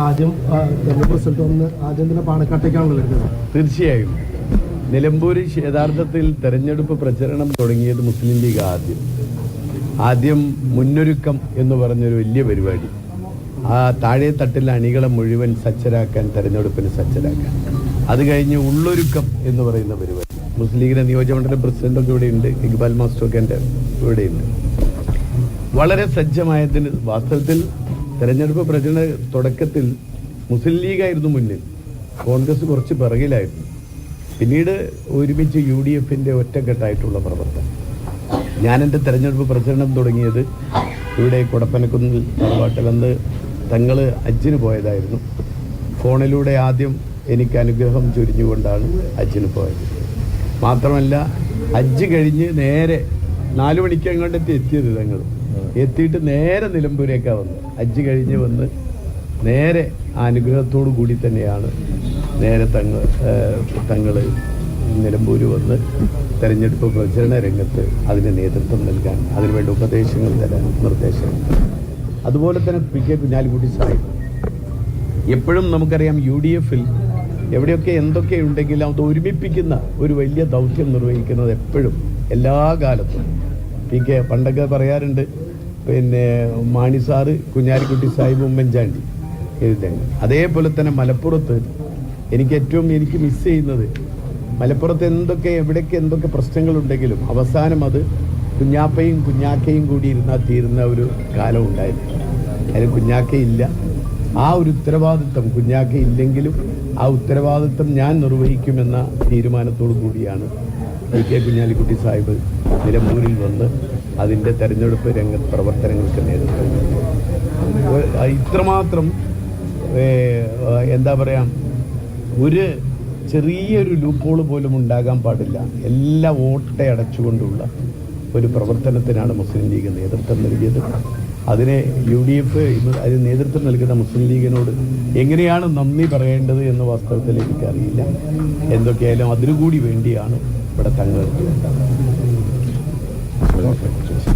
ആദ്യം തെരഞ്ഞെടുപ്പ് റിസൾട്ട് വന്ന് ആദ്യം തന്നെ പാണക്കാട്ടേക്കാണല്ലോ വരുന്നത്. തീർച്ചയായും നിലമ്പൂരിൽ യഥാർത്ഥത്തിൽ തെരഞ്ഞെടുപ്പ് പ്രചരണം തുടങ്ങിയത് മുസ്ലിം ലീഗ് ആദ്യം മുന്നൊരുക്കം എന്ന് പറഞ്ഞൊരു വലിയ പരിപാടി, ആ താഴെ തട്ടിലെ അണികളെ മുഴുവൻ സജ്ജരാക്കാൻ, തെരഞ്ഞെടുപ്പിന് സജ്ജരാക്കാൻ. അത് കഴിഞ്ഞ് ഉള്ളൊരുക്കം എന്ന് പറയുന്ന പരിപാടി. മുസ്ലിം ലീഗിൻ്റെ നിയോജകമണ്ഡലം പ്രസിഡന്റൊക്കെ ഇവിടെയുണ്ട്, ഇക്ബാൽ മാസ്റ്ററൊക്കെ എൻ്റെ ഇവിടെയുണ്ട്. വളരെ സജ്ജമായതിന് വാസ്തവത്തിൽ തെരഞ്ഞെടുപ്പ് പ്രചരണ തുടക്കത്തിൽ മുസ്ലിം ലീഗായിരുന്നു മുന്നിൽ, കോൺഗ്രസ് കുറച്ച് പിറകിലായിരുന്നു. പിന്നീട് ഒരുമിച്ച് UDF ഒറ്റക്കെട്ടായിട്ടുള്ള പ്രവർത്തനം. ഞാനെൻ്റെ തെരഞ്ഞെടുപ്പ് പ്രചരണം തുടങ്ങിയത് ഇവിടെ കൊടപ്പനക്കുന്നിൽ തറവാട്ടിൽ. അന്ന് തങ്ങൾ ഹജ്ജിന് പോയതായിരുന്നു. ഫോണിലൂടെ ആദ്യം എനിക്ക് അനുഗ്രഹം ചൊരിഞ്ഞുകൊണ്ടാണ് ഹജ്ജിന് പോയത്. മാത്രമല്ല ഹജ്ജ് കഴിഞ്ഞ് നേരെ 4 മണിക്ക് അങ്ങോട്ട് എത്തിയത്. തങ്ങൾ എത്തിയിട്ട് നേരെ നിലമ്പൂരേക്കാണ് വന്നത്. ഹജ്ജ് കഴിഞ്ഞ് വന്ന് നേരെ ആ അനുഗ്രഹത്തോടു കൂടി തന്നെയാണ് നേരെ തങ്ങൾ നിലമ്പൂർ വന്ന് തെരഞ്ഞെടുപ്പ് പ്രചരണ രംഗത്ത് അതിന് നേതൃത്വം നൽകാൻ, അതിനുവേണ്ട ഉപദേശങ്ങൾ തരാൻ, നിർദ്ദേശങ്ങൾ. അതുപോലെ തന്നെ PK കുഞ്ഞാലിക്കുട്ടി സാഹിബ്. എപ്പോഴും നമുക്കറിയാം UDF എവിടെയൊക്കെ എന്തൊക്കെ ഉണ്ടെങ്കിലും അത് ഒരുമിപ്പിക്കുന്ന ഒരു വലിയ ദൗത്യം നിർവഹിക്കുന്നത് എപ്പോഴും എല്ലാ കാലത്തും. PK പണ്ടൊക്കെ പറയാറുണ്ട്, പിന്നെ മാണി സാറ്, കുഞ്ഞാലിക്കുട്ടി സാഹിബ്, ഉമ്മൻചാണ്ടി എഴുതങ്ങൾ. അതേപോലെ തന്നെ മലപ്പുറത്ത് എനിക്ക് മിസ് ചെയ്യുന്നത്, മലപ്പുറത്ത് എവിടെയൊക്കെ എന്തൊക്കെ പ്രശ്നങ്ങളുണ്ടെങ്കിലും അവസാനം അത് കുഞ്ഞാപ്പയും കുഞ്ഞാക്കയും കൂടി ഇരുന്നാൽ തീരുന്ന ഒരു കാലം ഉണ്ടായിരുന്നു. അതിന് കുഞ്ഞാക്കയില്ല. ആ ഒരു ഉത്തരവാദിത്വം കുഞ്ഞാക്കയില്ലെങ്കിലും ആ ഉത്തരവാദിത്വം ഞാൻ നിർവഹിക്കുമെന്ന തീരുമാനത്തോടു കൂടിയാണ് PK കുഞ്ഞാലിക്കുട്ടി സാഹിബ് നിലമ്പൂരിൽ വന്ന് അതിൻ്റെ തെരഞ്ഞെടുപ്പ് രംഗത്ത് പ്രവർത്തനങ്ങൾക്ക് നേതൃത്വം നൽകി. ഇത്രമാത്രം എന്താ പറയുക, ഒരു ചെറിയൊരു ലൂപ്പോൾ പോലും ഉണ്ടാകാൻ പാടില്ല. എല്ലാ വോട്ടെ അടച്ചുകൊണ്ടുള്ള ഒരു പ്രവർത്തനത്തിനാണ് മുസ്ലിം ലീഗ് നേതൃത്വം നൽകിയത്. അതിനെ UDF അതിന് നേതൃത്വം നൽകുന്ന മുസ്ലിം ലീഗിനോട് എങ്ങനെയാണ് നന്ദി പറയേണ്ടത് എന്ന് വാസ്തവത്തിൽ എനിക്കറിയില്ല. എന്തൊക്കെയായാലും അതിനുകൂടി വേണ്ടിയാണ് ഇവിടെ തങ്ങൾ. Gracias.